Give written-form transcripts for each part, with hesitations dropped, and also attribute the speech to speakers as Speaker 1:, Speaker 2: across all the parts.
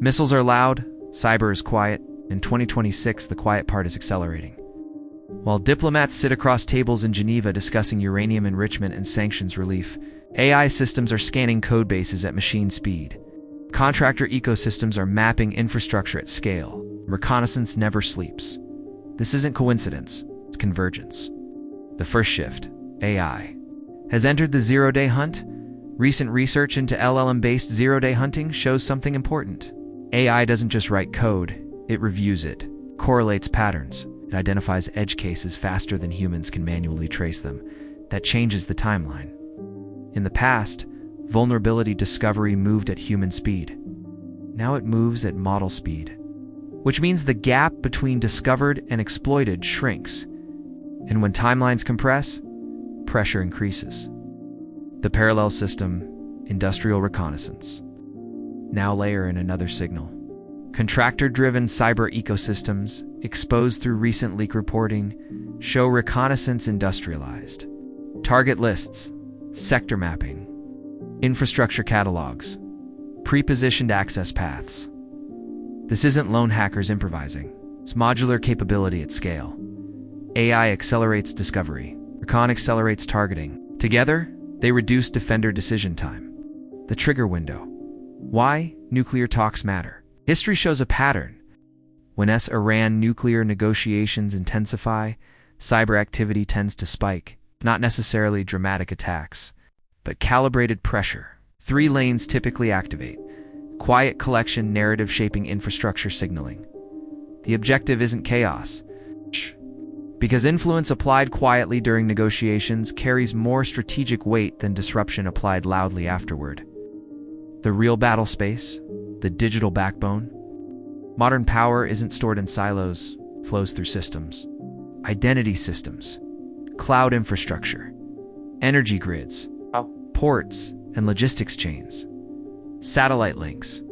Speaker 1: Missiles are loud, cyber is quiet. In 2026, the quiet part is accelerating. While diplomats sit across tables in Geneva discussing uranium enrichment and sanctions relief, AI systems are scanning code bases at machine speed. Contractor ecosystems are mapping infrastructure at scale. Reconnaissance never sleeps. This isn't coincidence, it's convergence. The first shift, AI, has entered the zero-day hunt. Recent research into LLM-based zero-day hunting shows something important. AI doesn't just write code, it reviews it, correlates patterns, and identifies edge cases faster than humans can manually trace them. That changes the timeline. In the past, vulnerability discovery moved at human speed. Now it moves at model speed, which means the gap between discovered and exploited shrinks. And when timelines compress, pressure increases. The parallel system, industrial reconnaissance. Now layer in another signal. Contractor-driven cyber ecosystems, exposed through recent leak reporting, show reconnaissance industrialized. Target lists, sector mapping, infrastructure catalogs, pre-positioned access paths. This isn't lone hackers improvising. It's modular capability at scale. AI accelerates discovery. Recon accelerates targeting. Together, they reduce defender decision time. The trigger window. Why nuclear talks matter. History shows a pattern. When US-Iran nuclear negotiations intensify, cyber activity tends to spike. Not necessarily dramatic attacks, but calibrated pressure. 3 lanes typically activate. Quiet collection, narrative shaping, infrastructure signaling. The objective isn't chaos, because influence applied quietly during negotiations carries more strategic weight than disruption applied loudly afterward. The real battle space, the digital backbone. Modern power isn't stored in silos, flows through systems. Identity systems, cloud infrastructure, energy grids, ports and logistics chains, satellite links,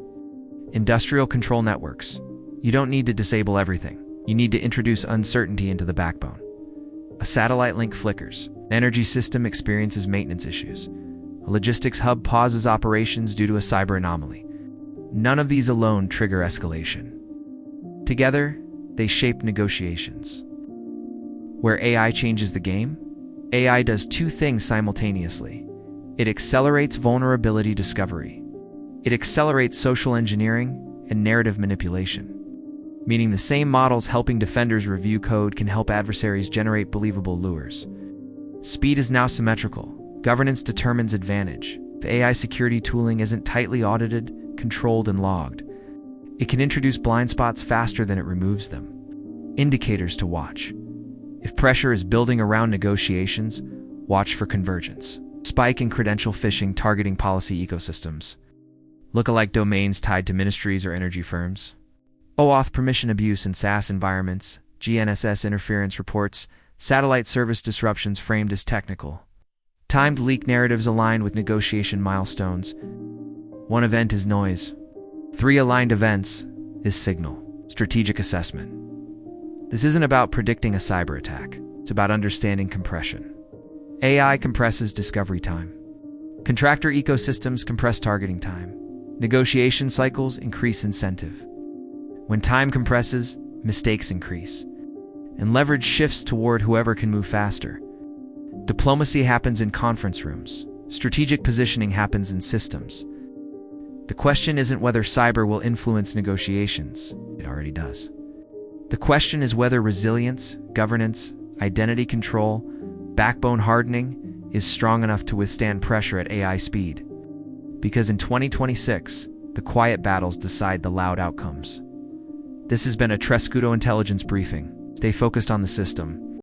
Speaker 1: industrial control networks. You don't need to disable everything. You need to introduce uncertainty into the backbone. A satellite link flickers. An energy system experiences maintenance issues. A logistics hub pauses operations due to a cyber anomaly. None of these alone trigger escalation. Together, they shape negotiations. Where AI changes the game, AI does 2 things simultaneously. It accelerates vulnerability discovery. It accelerates social engineering and narrative manipulation. Meaning the same models helping defenders review code can help adversaries generate believable lures. Speed is now symmetrical. Governance determines advantage. If AI security tooling isn't tightly audited, controlled, and logged, it can introduce blind spots faster than it removes them. Indicators to watch. If pressure is building around negotiations, watch for convergence. Spike in credential phishing targeting policy ecosystems. Lookalike domains tied to ministries or energy firms. OAuth permission abuse in SaaS environments, GNSS interference reports, satellite service disruptions framed as technical. Timed leak narratives aligned with negotiation milestones. 1 event is noise. 3 aligned events is signal. Strategic assessment. This isn't about predicting a cyber attack. It's about understanding compression. AI compresses discovery time. Contractor ecosystems compress targeting time. Negotiation cycles increase incentive. When time compresses, mistakes increase, and leverage shifts toward whoever can move faster. Diplomacy happens in conference rooms. Strategic positioning happens in systems. The question isn't whether cyber will influence negotiations. It already does. The question is whether resilience, governance, identity control, backbone hardening is strong enough to withstand pressure at AI speed. Because in 2026, the quiet battles decide the loud outcomes. This has been a Trescudo intelligence briefing. Stay focused on the system,